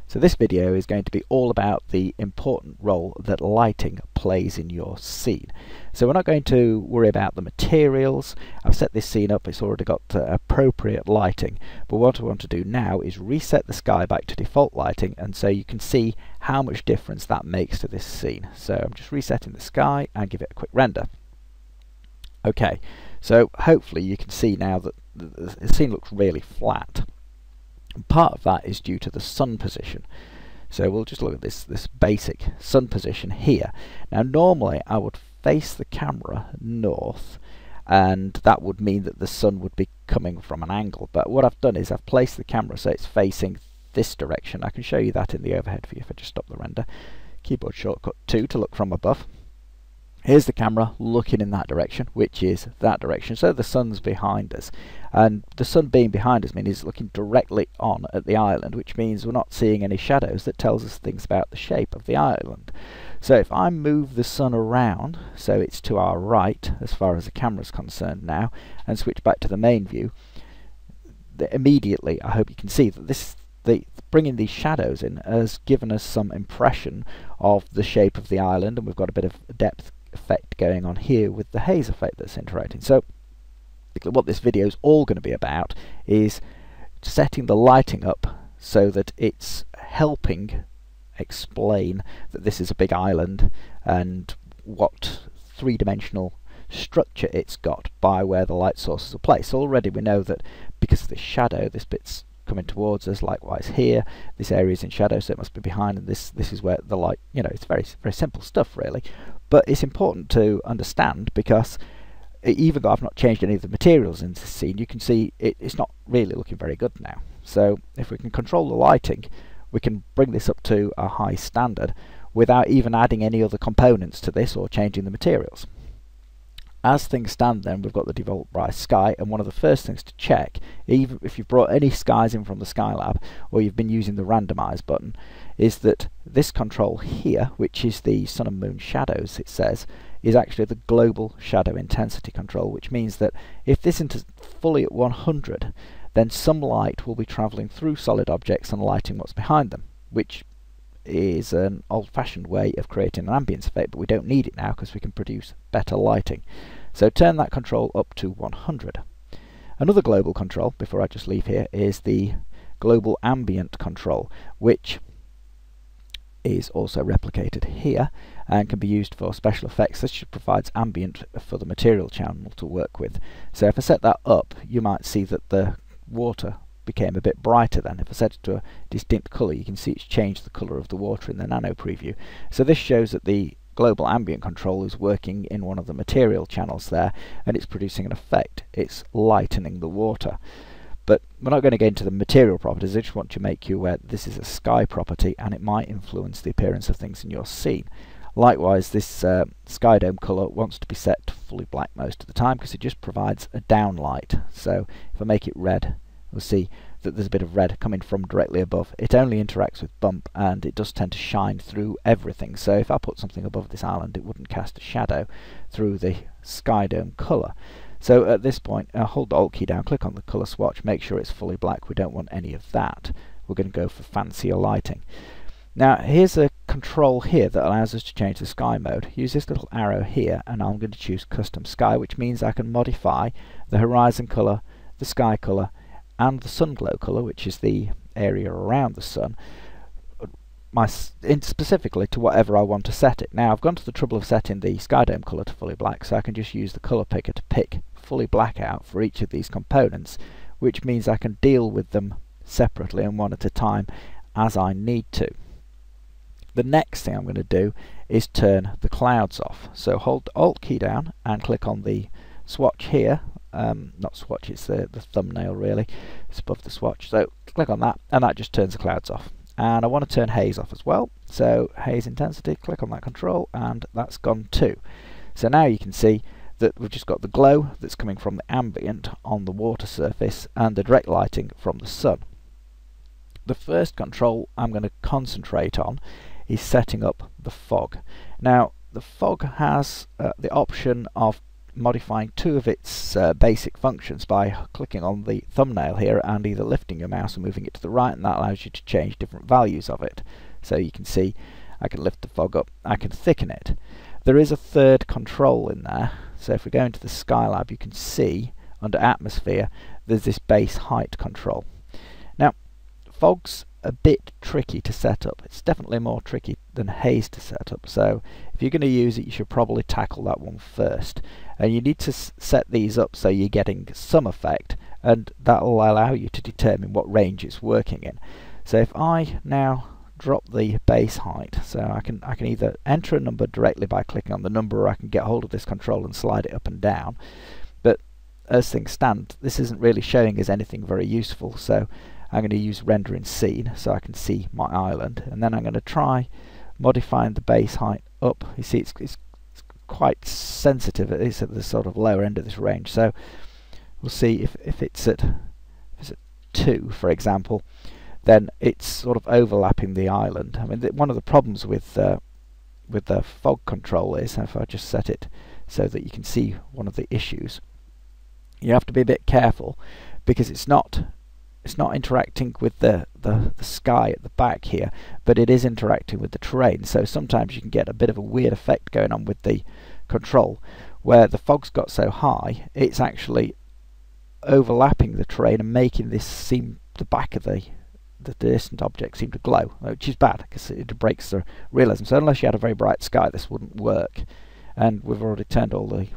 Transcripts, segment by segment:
So this video is going to be all about the important role that lighting plays in your scene. So we're not going to worry about the materials. I've set this scene up, it's already got appropriate lighting, but what I want to do now is reset the sky back to default lighting, and so you can see how much difference that makes to this scene. So I'm just resetting the sky and give it a quick render. Okay, so hopefully you can see now that the scene looks really flat. Part of that is due to the sun position. So we'll just look at this basic sun position here. Now normally I would face the camera north, and that would mean that the sun would be coming from an angle, but what I've done is I've placed the camera so it's facing this direction. I can show you that in the overhead view if I just stop the render. Keyboard shortcut 2 to look from above. Here's the camera looking in that direction, which is that direction, so the sun's behind us, and the sun being behind us means it's looking directly on at the island, which means we're not seeing any shadows. That tells us things about the shape of the island. So if I move the sun around so it's to our right as far as the camera's concerned now, and switch back to the main view, immediately I hope you can see that bringing these shadows in has given us some impression of the shape of the island, and we've got a bit of depth effect going on here with the haze effect that's interacting. So what this video is all going to be about is setting the lighting up so that it's helping explain that this is a big island and what three-dimensional structure it's got by where the light sources are placed. So already we know that because of this shadow, this bit's coming towards us. Likewise here, this area is in shadow, so it must be behind, and this is where the light, you know, it's very simple stuff really, but it's important to understand because even though I've not changed any of the materials in this scene, you can see it's not really looking very good now. So if we can control the lighting, we can bring this up to a high standard without even adding any other components to this or changing the materials. As things stand then, we've got the default Bryce sky, and one of the first things to check, even if you've brought any skies in from the Skylab or you've been using the randomize button, is that this control here, which is the sun and moon shadows, it says, is actually the global shadow intensity control, which means that if this isn't fully at 100, then some light will be travelling through solid objects and lighting what's behind them, which is an old-fashioned way of creating an ambience effect, but we don't need it now because we can produce better lighting. So turn that control up to 100. Another global control, before I just leave here, is the global ambient control, which is also replicated here and can be used for special effects. This just provides ambient for the material channel to work with. So if I set that up, you might see that the water became a bit brighter then. If I set it to a distinct colour, you can see it's changed the colour of the water in the nano preview. So this shows that the global ambient control is working in one of the material channels there, and it's producing an effect. It's lightening the water. But we're not going to get into the material properties. I just want to make you aware that this is a sky property and it might influence the appearance of things in your scene. Likewise, this sky dome colour wants to be set to fully black most of the time because it just provides a downlight. So if I make it red, we'll see that there's a bit of red coming from directly above. It only interacts with bump, and it does tend to shine through everything. So if I put something above this island, it wouldn't cast a shadow through the sky dome colour. So at this point, hold the Alt key down, click on the colour swatch, make sure it's fully black. We don't want any of that. We're going to go for fancier lighting. Now here's a control here that allows us to change the sky mode. Use this little arrow here, and I'm going to choose custom sky, which means I can modify the horizon colour, the sky colour, and the sun glow colour, which is the area around the sun, specifically to whatever I want to set it. Now I've gone to the trouble of setting the sky dome colour to fully black, so I can just use the colour picker to pick fully black out for each of these components, which means I can deal with them separately and one at a time as I need to. The next thing I'm going to do is turn the clouds off. So hold the Alt key down and click on the swatch here. Not swatch, it's the thumbnail really, it's above the swatch, so click on that and that just turns the clouds off. And I want to turn haze off as well, so haze intensity, click on that control, and that's gone too. So now you can see that we've just got the glow that's coming from the ambient on the water surface and the direct lighting from the sun. The first control I'm going to concentrate on is setting up the fog. Now the fog has the option of modifying two of its basic functions by clicking on the thumbnail here and either lifting your mouse and moving it to the right, and that allows you to change different values of it. So you can see I can lift the fog up, I can thicken it. There is a third control in there, so if we go into the Skylab, you can see under atmosphere there's this base height control. Now fog's a bit tricky to set up. It's definitely more tricky than haze to set up, so if you're going to use it you should probably tackle that one first, and you need to set these up so you're getting some effect, and that will allow you to determine what range it's working in. So if I now drop the base height, so I can either enter a number directly by clicking on the number, or I can get hold of this control and slide it up and down, but as things stand this isn't really showing us anything very useful, so I'm going to use render in scene so I can see my island, and then I'm going to try modifying the base height up. You see it's quite sensitive, it's at the sort of lower end of this range, so we'll see if it's at 2 for example, then it's sort of overlapping the island. I mean, one of the problems with the fog control is, if I just set it so that you can see one of the issues, you have to be a bit careful because it's not interacting with the sky at the back here, but it is interacting with the terrain, so sometimes you can get a bit of a weird effect going on with the control where the fog's got so high it's actually overlapping the terrain and making this seem the back of the distant object seem to glow, which is bad because it breaks the realism. So unless you had a very bright sky this wouldn't work, and we've already turned all the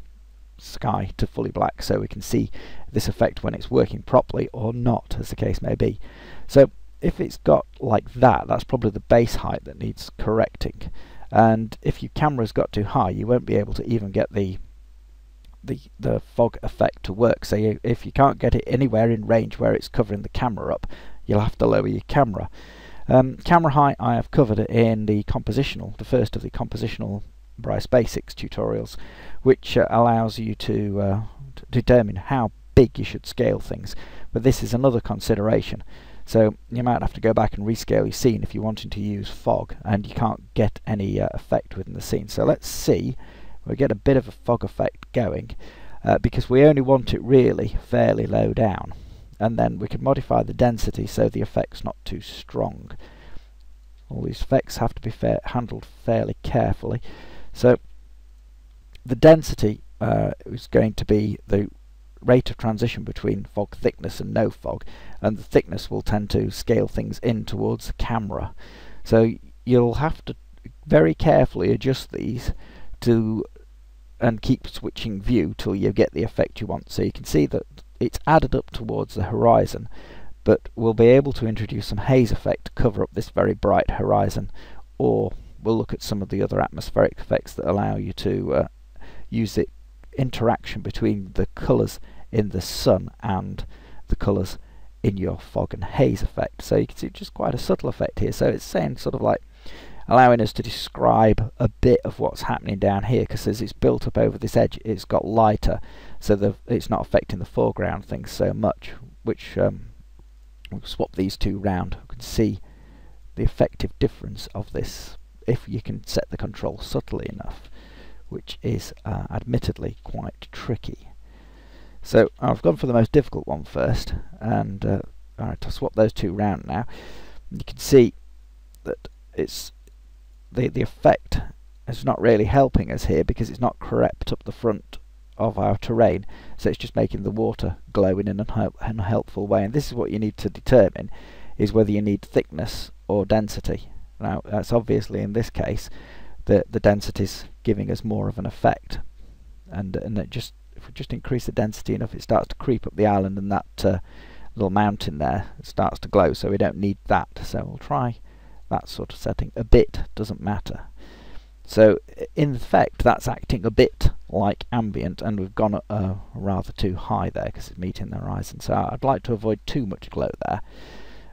sky to fully black so we can see this effect when it's working properly or not, as the case may be. So if it's got like that, that's probably the base height that needs correcting, and if your camera's got too high you won't be able to even get the fog effect to work. So if you can't get it anywhere in range where it's covering the camera up, you'll have to lower your camera. Camera height I have covered in the first of the compositional Bryce Basics tutorials, which allows you to determine how big you should scale things, but this is another consideration. So you might have to go back and rescale your scene if you're wanting to use fog and you can't get any effect within the scene. So let's see, we'll get a bit of a fog effect going because we only want it really fairly low down, and then we can modify the density so the effect's not too strong. All these effects have to be handled fairly carefully. So the density is going to be the rate of transition between fog thickness and no fog, and the thickness will tend to scale things in towards the camera. So you'll have to very carefully adjust these and keep switching view till you get the effect you want. So you can see that it's added up towards the horizon, but we'll be able to introduce some haze effect to cover up this very bright horizon, or we'll look at some of the other atmospheric effects that allow you to use the interaction between the colours in the sun and the colours in your fog and haze effect. So you can see just quite a subtle effect here. So it's saying sort of like allowing us to describe a bit of what's happening down here, because as it's built up over this edge it's got lighter, so it's not affecting the foreground things so much, which we'll swap these two round. You can see the effective difference of this if you can set the control subtly enough, which is admittedly quite tricky. So I've gone for the most difficult one first, and alright, I'll swap those two round now. You can see that it's the effect is not really helping us here because it's not crept up the front of our terrain, so it's just making the water glow in an unhelpful way, and this is what you need to determine, is whether you need thickness or density. Now that's obviously in this case the density is giving us more of an effect, and if we just increase the density enough it starts to creep up the island, and that little mountain there starts to glow, so we don't need that. So we'll try that sort of setting. A bit doesn't matter. So in effect that's acting a bit like ambient, and we've gone rather too high there because it's meeting the horizon. So I'd like to avoid too much glow there,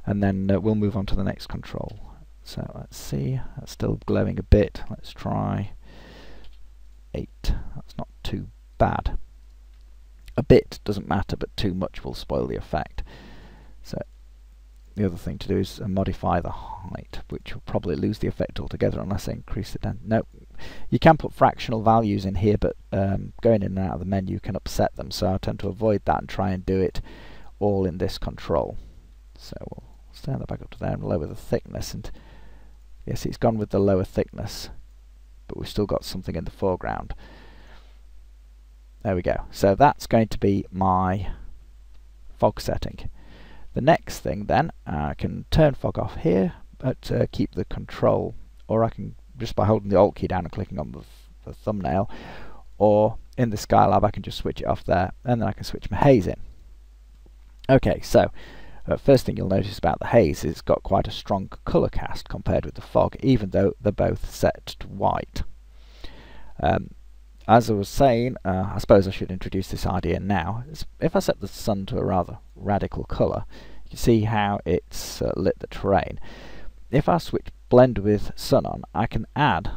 and then we'll move on to the next control. So let's see, that's still glowing a bit. Let's try 8. That's not too bad. A bit doesn't matter, but too much will spoil the effect. So the other thing to do is modify the height, which will probably lose the effect altogether unless I increase the density. Nope, You can put fractional values in here, but going in and out of the menu can upset them, so I tend to avoid that and try and do it all in this control. So we'll stand that back up to there and lower the thickness, and yes, it's gone with the lower thickness, but we've still got something in the foreground. There we go. So that's going to be my fog setting. The next thing then, I can turn fog off here, but keep the control, or I can just by holding the Alt key down and clicking on the thumbnail, or in the Skylab I can just switch it off there, and then I can switch my haze in. Okay, so first thing you'll notice about the haze is it's got quite a strong colour cast compared with the fog, even though they're both set to white. As I was saying, I suppose I should introduce this idea now. If I set the sun to a rather radical colour, you can see how it's lit the terrain. If I switch blend with sun on, I can add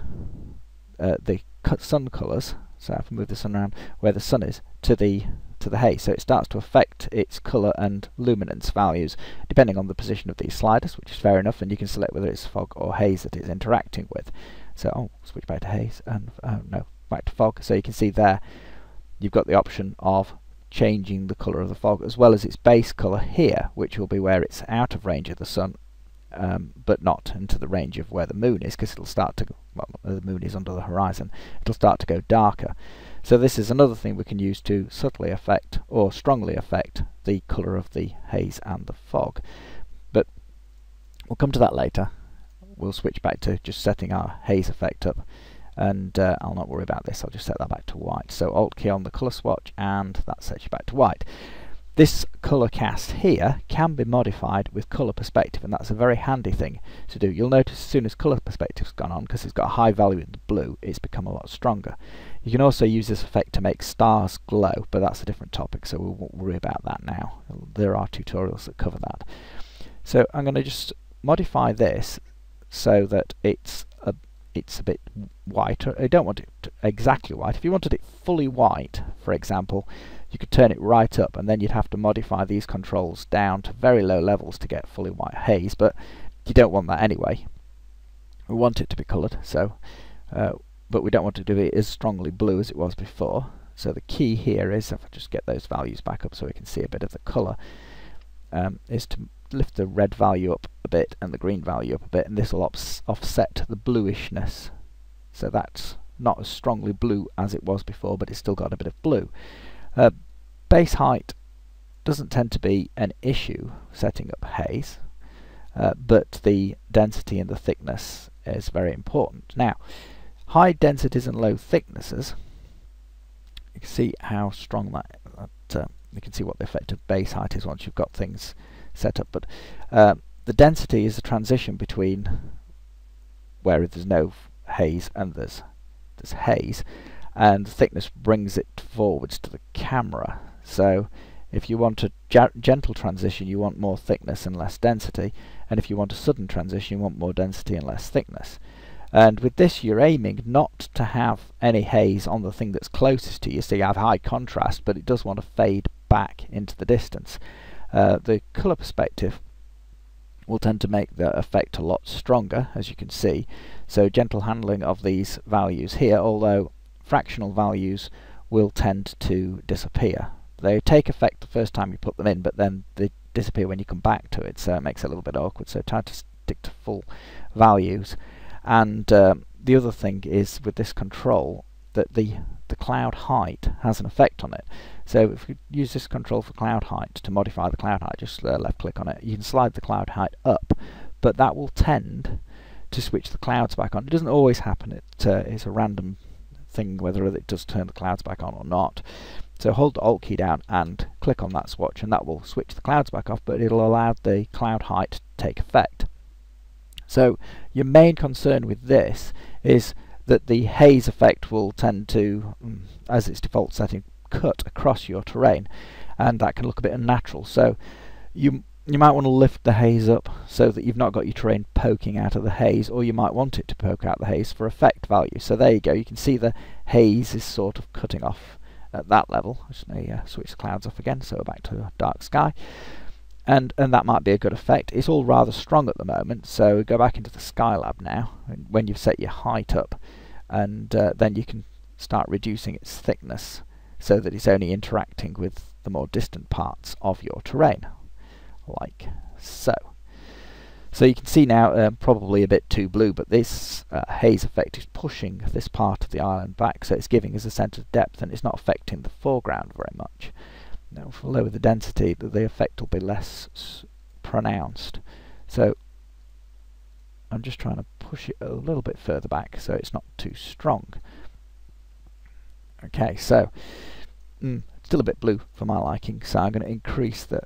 the sun colours, so I can move the sun around where the sun is, to the haze, so it starts to affect its colour and luminance values depending on the position of these sliders, which is fair enough, and you can select whether it's fog or haze that it's interacting with. So switch back to haze, and no, back to fog. So you can see there you've got the option of changing the colour of the fog as well as its base colour here, which will be where it's out of range of the sun, but not into the range of where the moon is, because it'll start to, well, the moon is under the horizon, it'll start to go darker. So this is another thing we can use to subtly affect or strongly affect the colour of the haze and the fog. But we'll come to that later. We'll switch back to just setting our haze effect up, and I'll not worry about this, I'll just set that back to white. So Alt key on the colour swatch, and that sets you back to white. This colour cast here can be modified with colour perspective, and that's a very handy thing to do. You'll notice as soon as colour perspective's gone on, because it's got a high value in the blue, it's become a lot stronger. You can also use this effect to make stars glow, but that's a different topic, so we won't worry about that now. There are tutorials that cover that. So I'm going to just modify this so that it's a bit whiter. I don't want it exactly white. If you wanted it fully white, for example, you could turn it right up, and then you'd have to modify these controls down to very low levels to get fully white haze, but you don't want that anyway. We want it to be coloured, so but we don't want to do it as strongly blue as it was before. So the key here is, if I just get those values back up so we can see a bit of the colour, is to lift the red value up a bit and the green value up a bit, and this will offset the bluishness. So that's not as strongly blue as it was before, but it's still got a bit of blue. Base height doesn't tend to be an issue setting up haze, but the density and the thickness is very important. Now, high densities and low thicknesses, you can see how strong that you can see what the effect of base height is once you've got things set up, but the density is the transition between where there's no haze and there's haze, and the thickness brings it forwards to the camera. So if you want a gentle transition, you want more thickness and less density, and if you want a sudden transition, you want more density and less thickness. And with this, you're aiming not to have any haze on the thing that's closest to you, so you have high contrast, but it does want to fade back into the distance. The colour perspective will tend to make the effect a lot stronger, as you can see. So gentle handling of these values here, although fractional values will tend to disappear. They take effect the first time you put them in, but then they disappear when you come back to it, so it makes it a little bit awkward. So try to stick to full values. And the other thing is with this control that the cloud height has an effect on it. So if we use this control for cloud height to modify the cloud height, just left click on it, you can slide the cloud height up, but that will tend to switch the clouds back on. It doesn't always happen, it's a random thing whether it does turn the clouds back on or not. So hold the Alt key down and click on that swatch, and that will switch the clouds back off, but it'll allow the cloud height to take effect. So your main concern with this is that the haze effect will tend to, as its default setting, cut across your terrain, and that can look a bit unnatural. So you might want to lift the haze up so that you've not got your terrain poking out of the haze, or you might want it to poke out the haze for effect value. So there you go, you can see the haze is sort of cutting off at that level. I'm just going to switch the clouds off again, so we're back to dark sky. And that might be a good effect. It's all rather strong at the moment, so go back into the Skylab now, when you've set your height up, and then you can start reducing its thickness so that it's only interacting with the more distant parts of your terrain, like so. So you can see now, probably a bit too blue, but this haze effect is pushing this part of the island back, so it's giving us a sense of depth, and it's not affecting the foreground very much. Now, if we lower the density, the effect will be less pronounced. So I'm just trying to push it a little bit further back so it's not too strong. Okay, so still a bit blue for my liking, so I'm going to increase the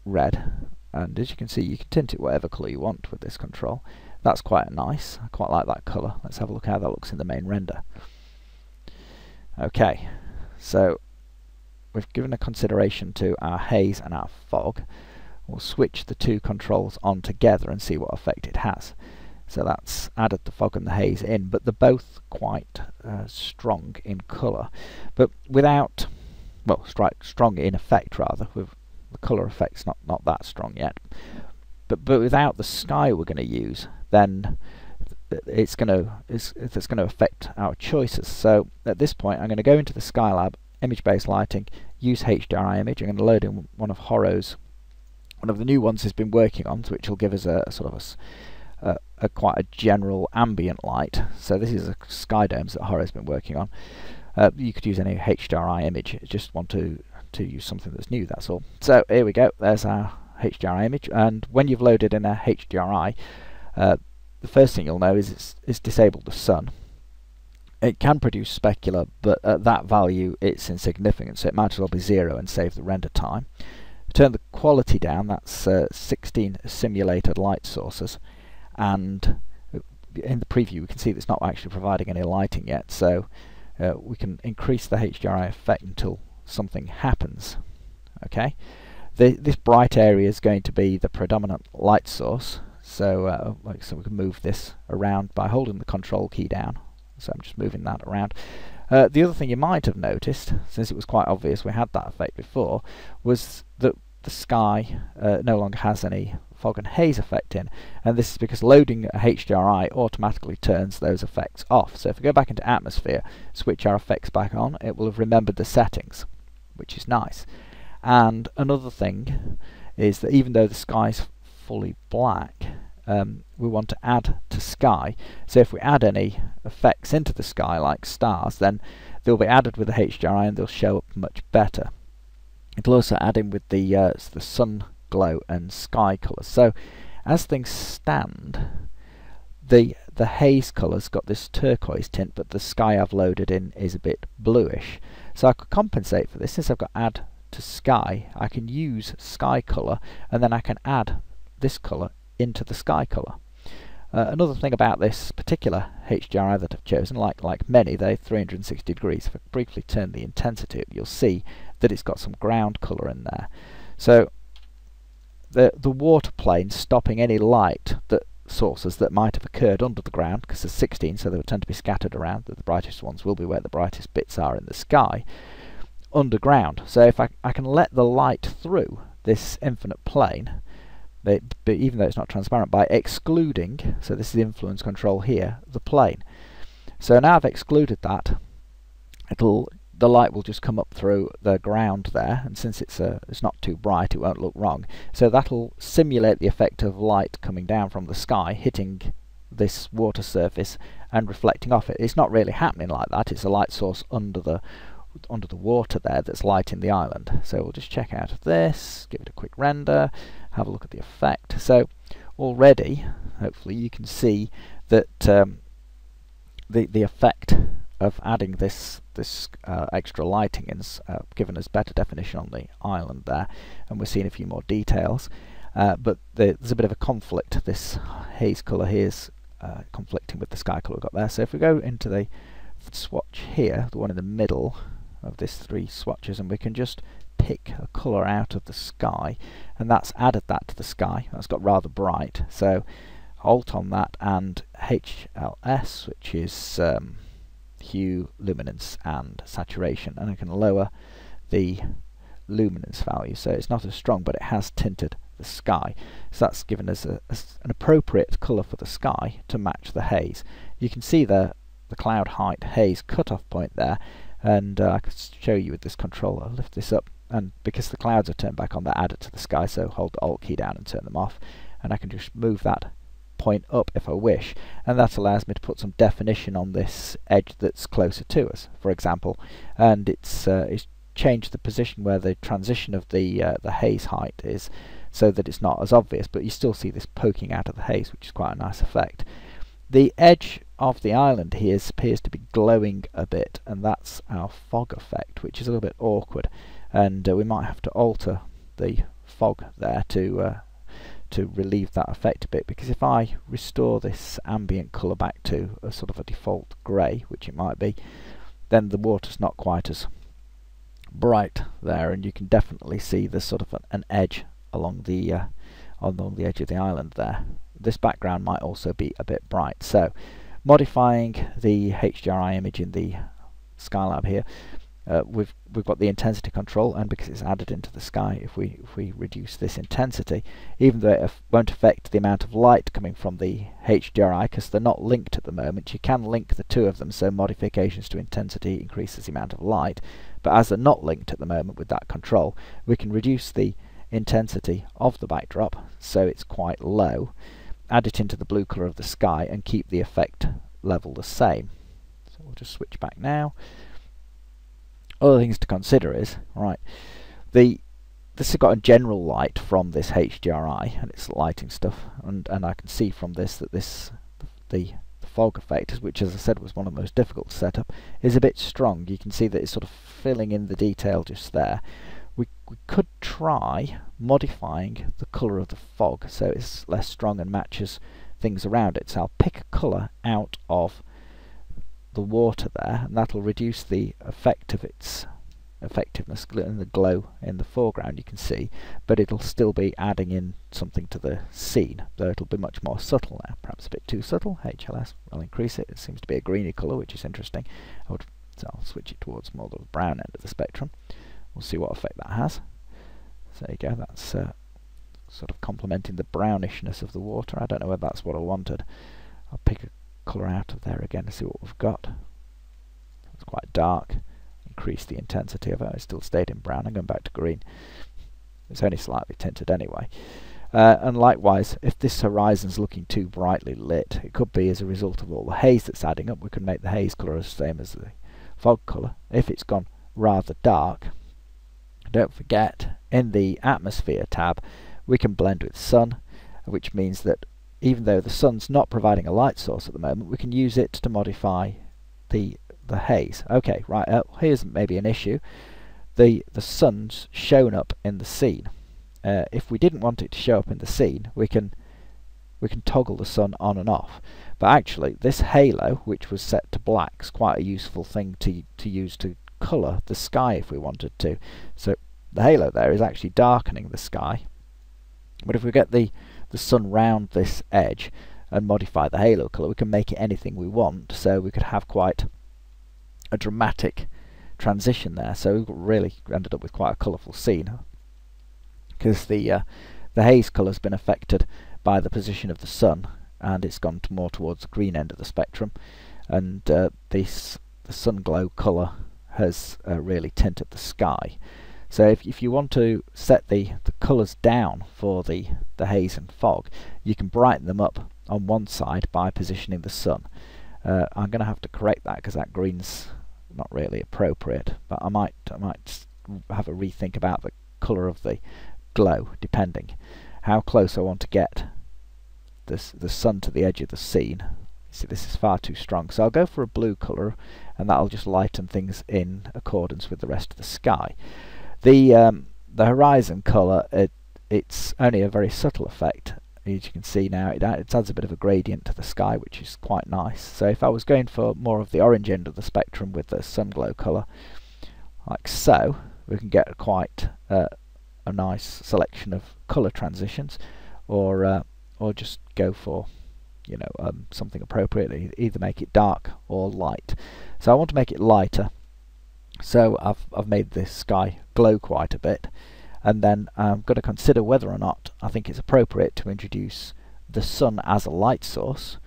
red. And as you can see, you can tint it whatever colour you want with this control. That's quite nice. I quite like that colour. Let's have a look how that looks in the main render. Okay, so we've given a consideration to our haze and our fog. We'll switch the two controls on together and see what effect it has. So that's added the fog and the haze in, but they're both quite strong in colour, but without, well, strong in effect rather. With the colour effect's not that strong yet, but without the sky we're going to use, then it's going to affect our choices. So at this point, I'm going to go into the Skylab, image-based lighting, use HDRI image. I'm going to load in one of Horrow's, one of the new ones he's been working on, which will give us a sort of a quite a general ambient light. So this is a sky domes that Horrow's been working on. You could use any HDRI image. You just want to use something that's new, that's all. So here we go, there's our HDRI image, and when you've loaded in a HDRI, the first thing you'll know is it's disabled the sun. It can produce specular, but at that value it's insignificant, so it might as well be 0 and save the render time. Turn the quality down, that's 16 simulated light sources, and in the preview we can see that it's not actually providing any lighting yet, so we can increase the HDRI effect until something happens. Okay, this bright area is going to be the predominant light source, so we can move this around by holding the control key down. So I'm just moving that around. The other thing you might have noticed, since it was quite obvious we had that effect before, was that the sky no longer has any fog and haze effect in, and this is because loading a HDRI automatically turns those effects off. So if we go back into atmosphere, switch our effects back on, it will have remembered the settings, which is nice. And another thing is that even though the sky's fully black, we want to add to sky. So if we add any effects into the sky, like stars, then they'll be added with the HDRI and they'll show up much better. It'll also add in with the sun glow and sky colours. So as things stand, the haze colour's got this turquoise tint, but the sky I've loaded in is a bit bluish. So I could compensate for this. Since I've got add to sky, I can use sky colour, and then I can add this colour into the sky colour. Another thing about this particular HDRI that I've chosen, like many, they're 360 degrees. If I briefly turn the intensity up, you'll see that it's got some ground colour in there. So the water plane stopping any light sources that might have occurred under the ground, because there's 16, so they would tend to be scattered around. The brightest ones will be where the brightest bits are in the sky, underground. So if I can let the light through this infinite plane, but even though it's not transparent, by excluding, so this is the influence control here, the plane. So now I've excluded that, the light will just come up through the ground there, and since it's not too bright, it won't look wrong. So that'll simulate the effect of light coming down from the sky, hitting this water surface and reflecting off it. It's not really happening like that. It's a light source under the water there that's lighting the island. So we'll just check out of this, give it a quick render, have a look at the effect. So already, hopefully, you can see that the effect of adding this extra lighting is given us better definition on the island there, and we're seeing a few more details. But there's a bit of a conflict. This haze colour here is conflicting with the sky colour we've got there. So if we go into the swatch here, the one in the middle of these 3 swatches, and we can just pick a colour out of the sky, and that's added that to the sky. That's got rather bright. So Alt on that and HLS, which is hue, luminance and saturation, and I can lower the luminance value, so it's not as strong, but it has tinted the sky. So that's given us an appropriate colour for the sky to match the haze. You can see there the cloud height haze cutoff point there, and I could show you with this controller. I'll lift this up, and because the clouds are turned back on, they're added to the sky, so hold the Alt key down and turn them off, and I can just move that point up if I wish, and that allows me to put some definition on this edge that's closer to us, for example, and it's changed the position where the transition of the haze height is, so that it's not as obvious, but you still see this poking out of the haze, which is quite a nice effect. The edge of the island here appears to be glowing a bit, and that's our fog effect, which is a little bit awkward, and we might have to alter the fog there to relieve that effect a bit, because if I restore this ambient colour back to a sort of a default grey, which it might be, then the water's not quite as bright there, and you can definitely see there's sort of an edge along the edge of the island there. This background might also be a bit bright, so modifying the HDRI image in the Skylab here, we've got the intensity control, and because it's added into the sky, if we reduce this intensity, even though it won't affect the amount of light coming from the HDRI because they're not linked at the moment, you can link the two of them, so modifications to intensity increases the amount of light, but as they're not linked at the moment with that control, we can reduce the intensity of the backdrop so it's quite low, add it into the blue colour of the sky, and keep the effect level the same. So we'll just switch back now. Other things to consider is, right, this has got a general light from this HDRI, and it's lighting stuff, and I can see from this that the fog effect, which as I said was one of the most difficult to set up, is a bit strong. You can see that it's sort of filling in the detail just there. We could try modifying the colour of the fog so it's less strong and matches things around it. So I'll pick a colour out of the water there, and that'll reduce the effect of its effectiveness and the glow in the foreground, you can see, but it'll still be adding in something to the scene, though it'll be much more subtle now, perhaps a bit too subtle. HLS, I'll increase it. It seems to be a greeny colour, which is interesting. So I'll switch it towards more the brown end of the spectrum. We'll see what effect that has. So there you go, that's sort of complementing the brownishness of the water. I don't know whether that's what I wanted. I'll pick a colour out of there again to see what we've got. It's quite dark. Increase the intensity of it. It still stayed in brown. I'm going back to green. It's only slightly tinted anyway. And likewise, if this horizon's looking too brightly lit, it could be as a result of all the haze that's adding up. We could make the haze colour the same as the fog colour. If it's gone rather dark, don't forget, in the atmosphere tab, we can blend with sun, which means that even though the sun's not providing a light source at the moment, we can use it to modify the haze. Okay, right, here's maybe an issue. The sun's shown up in the scene. If we didn't want it to show up in the scene, we can toggle the sun on and off. But actually, this halo, which was set to black, is quite a useful thing to use to colour the sky if we wanted to. So the halo there is actually darkening the sky. But if we get the sun round this edge and modify the halo colour, we can make it anything we want. So we could have quite a dramatic transition there. So we really ended up with quite a colourful scene, because the haze colour has been affected by the position of the sun, and it's gone more towards the green end of the spectrum, and the sun glow colour has really tinted the sky. So if you want to set the colours down for the haze and fog, you can brighten them up on one side by positioning the sun. I'm going to have to correct that because that green's not really appropriate, but I might have a rethink about the colour of the glow, depending how close I want to get the sun to the edge of the scene. See, this is far too strong, so I'll go for a blue colour, and that'll just lighten things in accordance with the rest of the sky. The horizon colour, it's only a very subtle effect. As you can see now, it adds a bit of a gradient to the sky, which is quite nice. So if I was going for more of the orange end of the spectrum with the sun glow colour, like so, we can get quite a nice selection of colour transitions, or just go for something appropriate, either make it dark or light. So I want to make it lighter, so I've made this sky glow quite a bit, and then I'm going to consider whether or not I think it's appropriate to introduce the sun as a light source,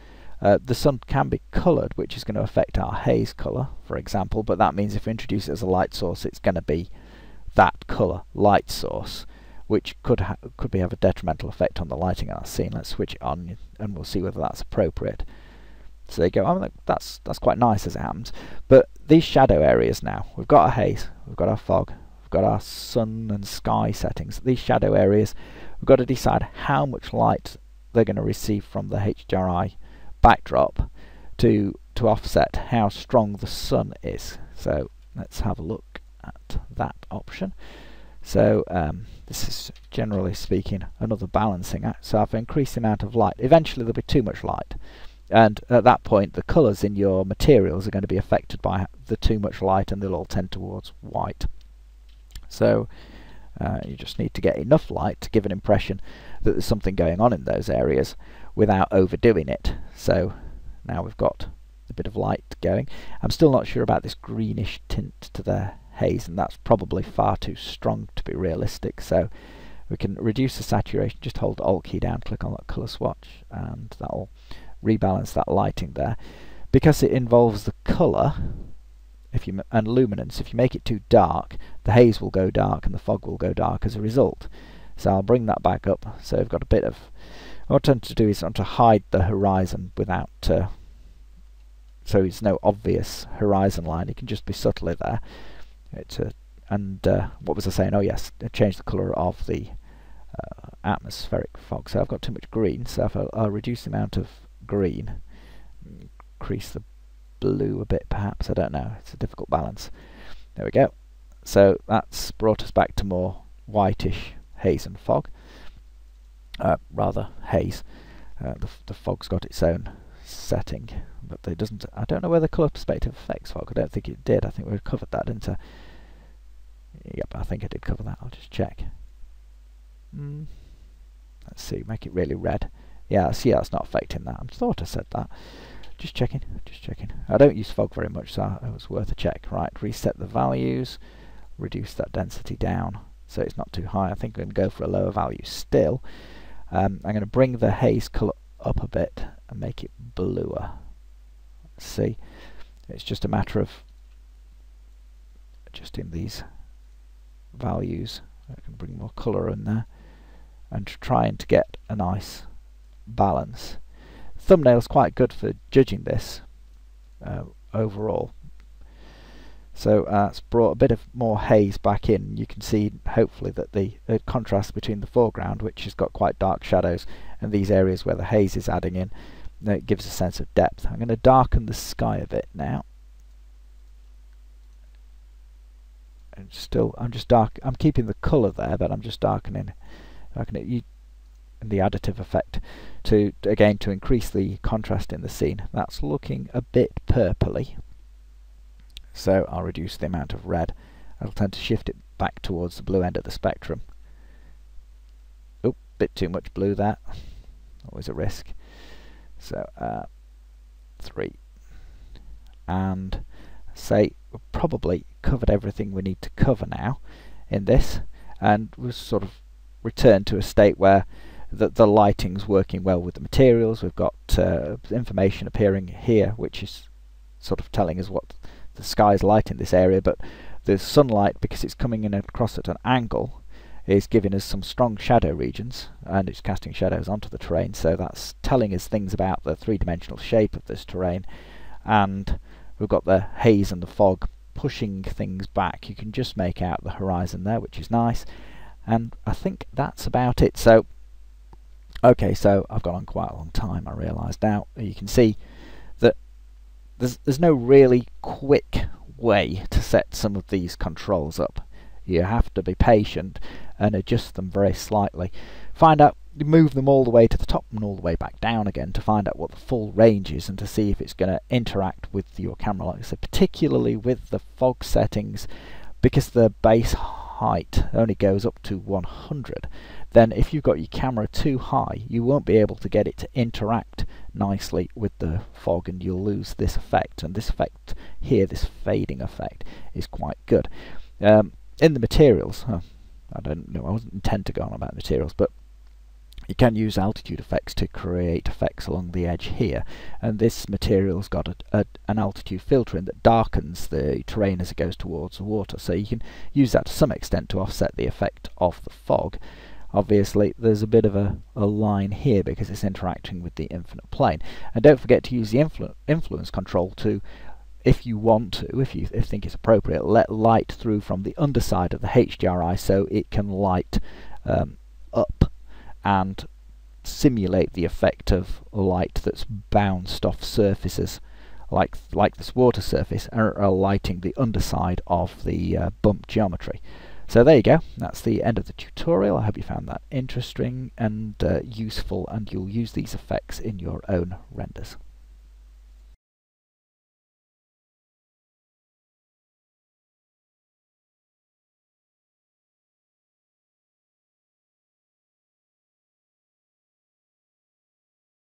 The sun can be coloured, which is going to affect our haze colour, for example, but that means if we introduce it as a light source, it's going to be that colour light source, which could have a detrimental effect on the lighting in our scene. Let's switch it on and we'll see whether that's appropriate. So there you go. I mean, that's quite nice as it happens. But these shadow areas now, we've got our haze, we've got our fog, we've got our sun and sky settings. These shadow areas, we've got to decide how much light they're going to receive from the HDRI backdrop to offset how strong the sun is. So let's have a look at that option. So this is, generally speaking, another balancing act. So I've increased the amount of light. Eventually there'll be too much light, and at that point the colours in your materials are going to be affected by the too much light, and they'll all tend towards white. So you just need to get enough light to give an impression that there's something going on in those areas without overdoing it. So now we've got a bit of light going. I'm still not sure about this greenish tint to the haze, and that's probably far too strong to be realistic. So we can reduce the saturation, just hold the Alt key down, click on that colour swatch, and that'll rebalance that lighting there. Because it involves the colour and luminance, if you make it too dark, the haze will go dark and the fog will go dark as a result. So I'll bring that back up. So we've got a bit of, what I tend to do is to hide the horizon without, so it's no obvious horizon line, it can just be subtly there. What was I saying? Oh yes, change the colour of the atmospheric fog. So I've got too much green, so if I'll reduce the amount of green, increase the blue a bit perhaps, I don't know, it's a difficult balance. There we go. So that's brought us back to more whitish haze and fog. Rather haze. The fog's got its own setting, but it doesn't. I don't know whether colour perspective affects fog. I don't think it did. I think we covered that, didn't I? Yep, I think I did cover that. I'll just check. Let's see, make it really red. Yeah, see, that's not affecting that. I thought I said that. Just checking, just checking. I don't use fog very much, so it was worth a check. Right, reset the values, reduce that density down so it's not too high. I think I'm going to go for a lower value still. I'm going to bring the haze colour up a bit and make it bluer. Let's see, it's just a matter of adjusting these values. I can bring more colour in there and trying to get a nice balance. Thumbnail's quite good for judging this overall. So it's brought a bit of more haze back in. You can see hopefully that the contrast between the foreground, which has got quite dark shadows, and these areas where the haze is adding in, it gives a sense of depth. I'm going to darken the sky a bit now. And I'm keeping the colour there, but I'm just darkening it. The additive effect to increase the contrast in the scene. That's looking a bit purpley, so I'll reduce the amount of red. I'll tend to shift it back towards the blue end of the spectrum. Oh, bit too much blue there, always a risk. So 3, and say we've probably covered everything we need to cover now in this, and we'll sort of return to a state where the lighting's working well with the materials. We've got information appearing here which is sort of telling us what the sky's like in this area, but the sunlight, because it's coming in across at an angle, is giving us some strong shadow regions, and it's casting shadows onto the terrain, so that's telling us things about the three-dimensional shape of this terrain. And we've got the haze and the fog pushing things back. You can just make out the horizon there, which is nice, and I think that's about it. So okay, so I've gone on quite a long time, I realise now. You can see that there's no really quick way to set some of these controls up. You have to be patient and adjust them very slightly. Move them all the way to the top and all the way back down again to find out what the full range is, and to see if it's going to interact with your camera. Like I said, particularly with the fog settings, because the base height only goes up to 100, then if you've got your camera too high, you won't be able to get it to interact nicely with the fog, and you'll lose this effect. And this effect here, this fading effect, is quite good. In the materials, I don't know, I wasn't intend to go on about materials, but You can use altitude effects to create effects along the edge here, and this material's got an altitude filter in that darkens the terrain as it goes towards the water, so you can use that to some extent to offset the effect of the fog. Obviously there's a bit of a line here because it's interacting with the infinite plane, and don't forget to use the influence control to, if you want to, if you think it's appropriate, let light through from the underside of the HDRI so it can light up and simulate the effect of light that's bounced off surfaces like this water surface are lighting the underside of the bump geometry. So there you go, that's the end of the tutorial. I hope you found that interesting and useful, and you'll use these effects in your own renders.